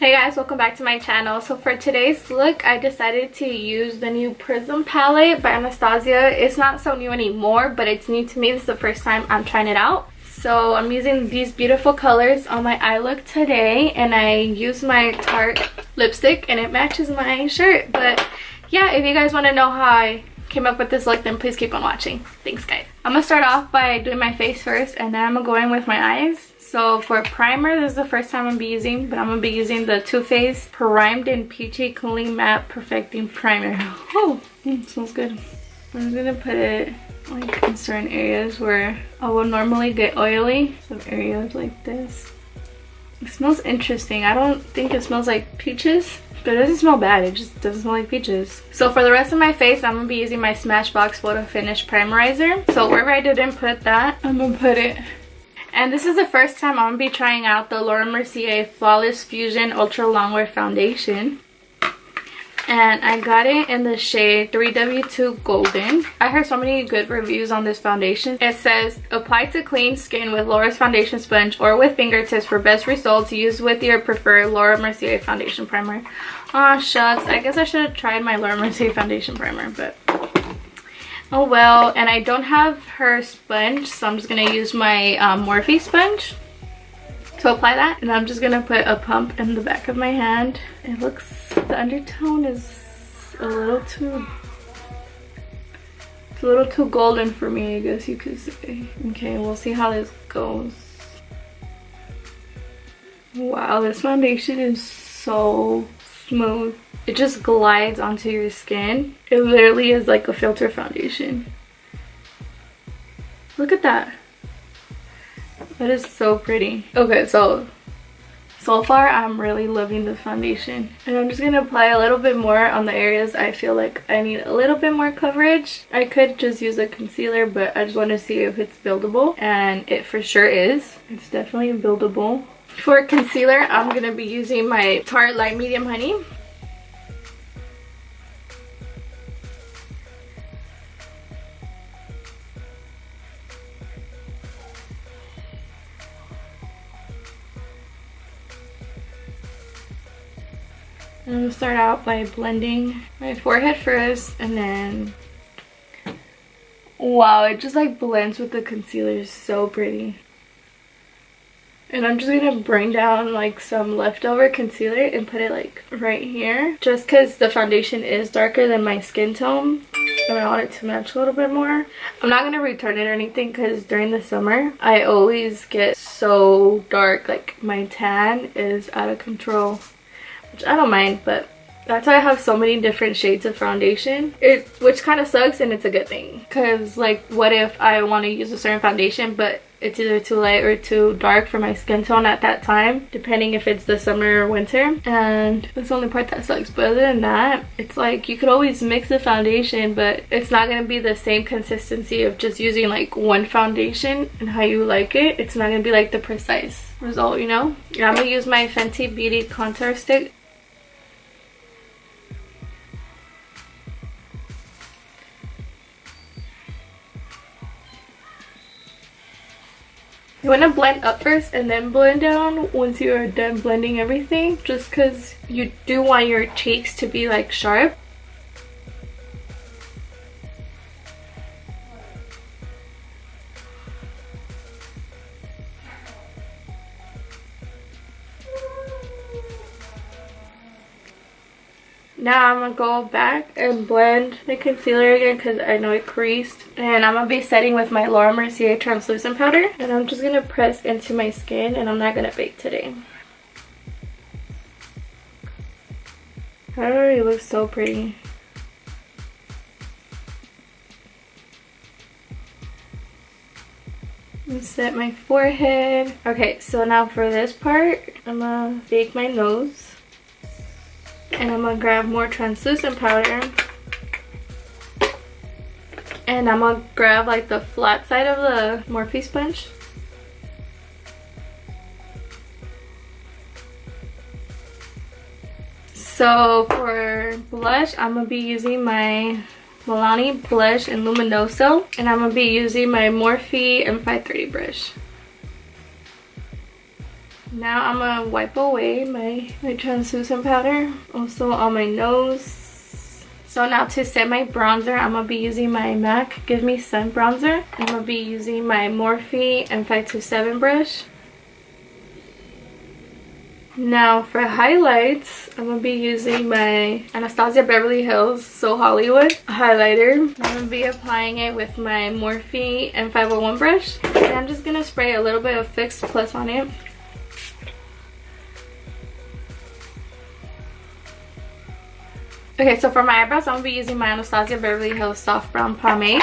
Hey guys, welcome back to my channel. So for today's look, I decided to use the new Prism palette by Anastasia. It's not so new anymore, but it's new to me. This is the first time I'm trying it out. So I'm using these beautiful colors on my eye look today, and I use my Tarte lipstick and it matches my shirt. But yeah, if you guys want to know how I came up with this look, then please keep on watching. Thanks guys. I'm gonna start off by doing my face first, and then I'm gonna go in with my eyes. So for primer, this is the first time I'm gonna be using, but I'm gonna be using the Too Faced Primed in Peachy Cooling Matte Perfecting Primer. Oh, it smells good. I'm just gonna put it like in certain areas where I will normally get oily. Some areas like this. It smells interesting. I don't think it smells like peaches, but it doesn't smell bad. It just doesn't smell like peaches. So for the rest of my face, I'm gonna be using my Smashbox Photo Finish Primerizer. So wherever I didn't put that, I'm gonna put it. And this is the first time I'm gonna be trying out the Laura Mercier Flawless Fusion Ultra Longwear Foundation. And I got it in the shade 3W2 Golden. I heard so many good reviews on this foundation. It says, apply to clean skin with Laura's foundation sponge or with fingertips for best results. Use with your preferred Laura Mercier foundation primer. Aw, shucks. I guess I should have tried my Laura Mercier foundation primer, but oh well. And I don't have her sponge, so I'm just gonna use my Morphe sponge to apply that. And I'm just gonna put a pump in the back of my hand. It looks, the undertone is a little too, it's a little too golden for me, I guess you could say. Okay, we'll see how this goes. Wow, this foundation is so smooth. It just glides onto your skin. It literally is like a filter foundation. Look at that. That is so pretty. Okay, so far I'm really loving the foundation. And I'm just going to apply a little bit more on the areas I feel like I need a little bit more coverage. I could just use a concealer, but I just want to see if it's buildable. And it for sure is. It's definitely buildable. For concealer, I'm going to be using my Tarte Light Medium Honey. I'm going to start out by blending my forehead first, and then wow, it just like blends with the concealer. It's so pretty. And I'm just going to bring down like some leftover concealer and put it like right here, just because the foundation is darker than my skin tone and I want it to match a little bit more. I'm not going to return it or anything because during the summer I always get so dark, like my tan is out of control. Which I don't mind, but that's why I have so many different shades of foundation. Which kind of sucks, and it's a good thing. Because like, what if I want to use a certain foundation but it's either too light or too dark for my skin tone at that time, depending if it's the summer or winter. And that's the only part that sucks. But other than that, it's like you could always mix the foundation, but it's not going to be the same consistency of just using like one foundation and how you like it. It's not going to be like the precise result, you know? And I'm going to use my Fenty Beauty contour stick. You want to blend up first and then blend down once you are done blending everything, just because you do want your cheeks to be like sharp. Now I'm going to go back and blend the concealer again because I know it creased. And I'm going to be setting with my Laura Mercier translucent powder. And I'm just going to press into my skin, and I'm not going to bake today. That already looks so pretty. Set my forehead. Okay, so now for this part, I'm going to bake my nose. And I'm going to grab more translucent powder. And I'm going to grab like the flat side of the Morphe sponge. So for blush, I'm going to be using my Milani Blush in Luminoso. And I'm going to be using my Morphe M530 brush. Now I'm gonna wipe away my translucent powder, also on my nose. So now to set my bronzer, I'm gonna be using my MAC Give Me Sun bronzer. I'm gonna be using my Morphe M527 brush. Now for highlights, I'm gonna be using my Anastasia Beverly Hills So Hollywood highlighter. I'm gonna be applying it with my Morphe M501 brush. And I'm just gonna spray a little bit of Fix Plus on it. Okay, so for my eyebrows, I'm gonna be using my Anastasia Beverly Hills Soft Brown Pomade.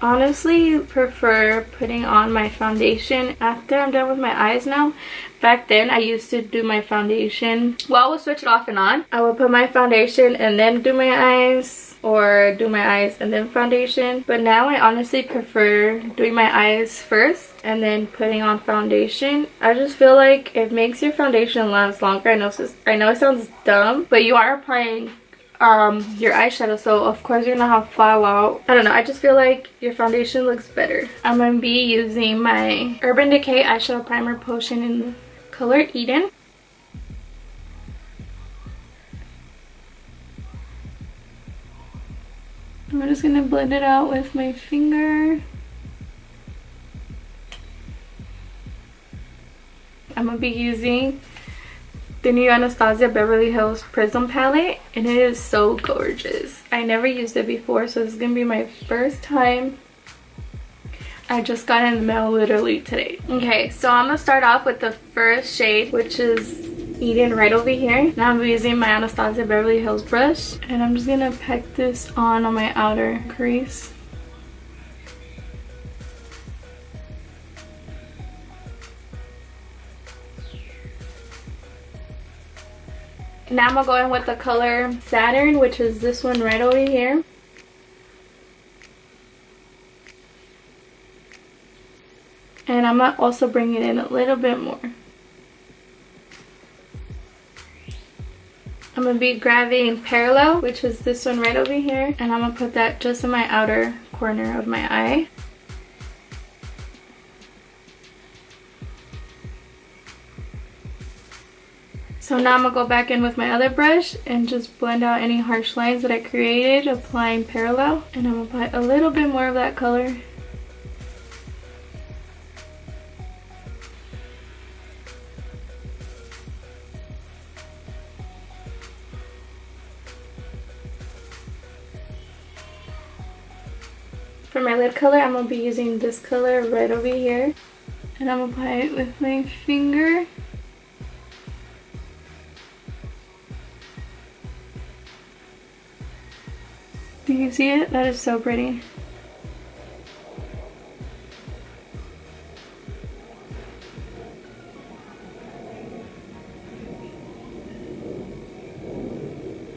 Honestly, prefer putting on my foundation after I'm done with my eyes now. Back then, I used to do my foundation. Well, I would switch it off and on. I would put my foundation and then do my eyes, or do my eyes and then foundation. But now I honestly prefer doing my eyes first and then putting on foundation. I just feel like it makes your foundation last longer. I know it sounds dumb, but you are applying your eyeshadow, so of course you're gonna have fallout. I don't know, I just feel like your foundation looks better. I'm gonna be using my Urban Decay eyeshadow primer potion in the color Eden. I'm just gonna blend it out with my finger. I'm gonna be using the new Anastasia Beverly Hills Prism palette, and it is so gorgeous. I never used it before, so this is gonna be my first time. I just got it in the mail literally today. Okay, so I'm gonna start off with the first shade, which is Eden, right over here. Now I'm using my Anastasia Beverly Hills brush, and I'm just gonna pack this on my outer crease. Now I'm gonna go in with the color Saturn, which is this one right over here. And I'm gonna also bring it in a little bit more. I'm gonna be grabbing Parallel, which is this one right over here. And I'm gonna put that just in my outer corner of my eye. So now I'm going to go back in with my other brush and just blend out any harsh lines that I created, applying Parallel. And I'm going to apply a little bit more of that color. For my lid color, I'm going to be using this color right over here. And I'm going to apply it with my finger. Do you see it? That is so pretty.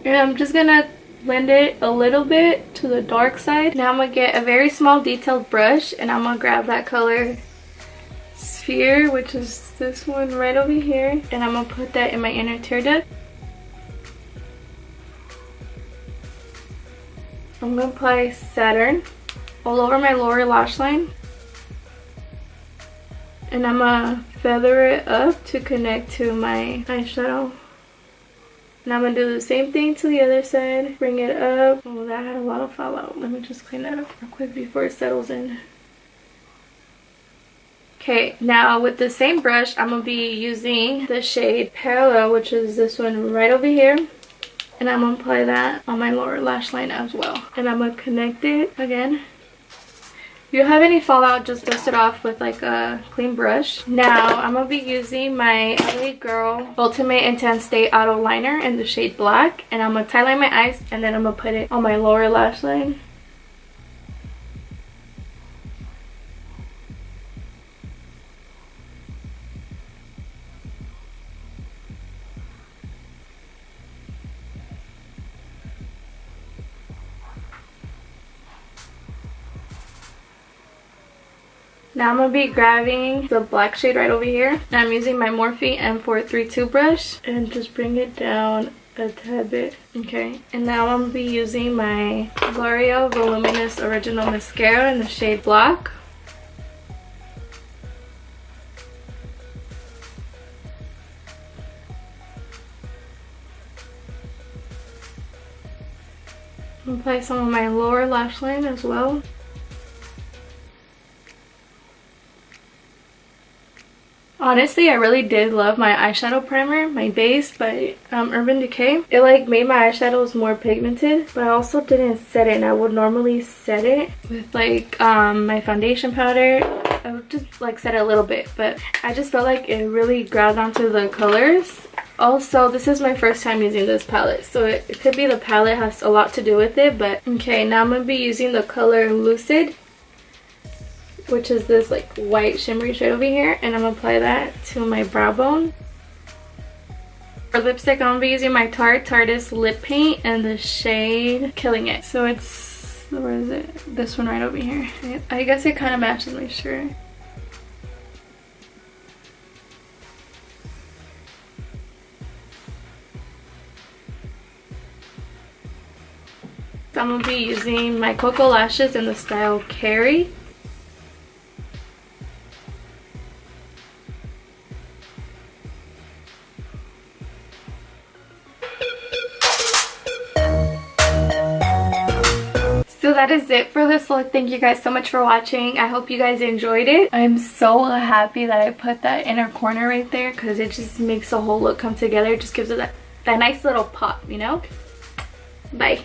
And I'm just gonna blend it a little bit to the dark side. Now I'm gonna get a very small detailed brush and I'm gonna grab that color Sphere, which is this one right over here, and I'm gonna put that in my inner tear duct. I'm going to apply Saturn all over my lower lash line. And I'm going to feather it up to connect to my eyeshadow. And I'm going to do the same thing to the other side. Bring it up. Oh, that had a lot of fallout. Let me just clean that up real quick before it settles in. Okay, now with the same brush, I'm going to be using the shade Parallel, which is this one right over here. And I'm going to apply that on my lower lash line as well. And I'm going to connect it again. If you have any fallout, just dust it off with like a clean brush. Now I'm going to be using my LA Girl Ultimate Intense Day Auto Liner in the shade Black. And I'm going to tie line my eyes and then I'm going to put it on my lower lash line. Now I'm going to be grabbing the black shade right over here. And I'm using my Morphe M432 brush and just bring it down a tad bit. Okay, and now I'm going to be using my L'Oreal Voluminous Original Mascara in the shade Black. Apply some on my lower lash line as well. Honestly, I really did love my eyeshadow primer, my base by Urban Decay. It like made my eyeshadows more pigmented, but I also didn't set it, and I would normally set it with like my foundation powder. I would just like set it a little bit, but I just felt like it really grabbed onto the colors. Also, this is my first time using this palette, so it could be the palette has a lot to do with it, but okay, now I'm going to be using the color Lucid, which is this like white shimmery shade over here, and I'm going to apply that to my brow bone. For lipstick, I'm going to be using my Tarte Artist Lip Paint and the shade Killing It. So it's, where is it? This one right over here. I guess it kind of matches my shirt. So I'm going to be using my Cocoa Lashes in the style Carrie. So that is it for this look. Thank you guys so much for watching. I hope you guys enjoyed it. I'm so happy that I put that inner corner right there because it just makes the whole look come together. It just gives it that nice little pop, you know? Bye.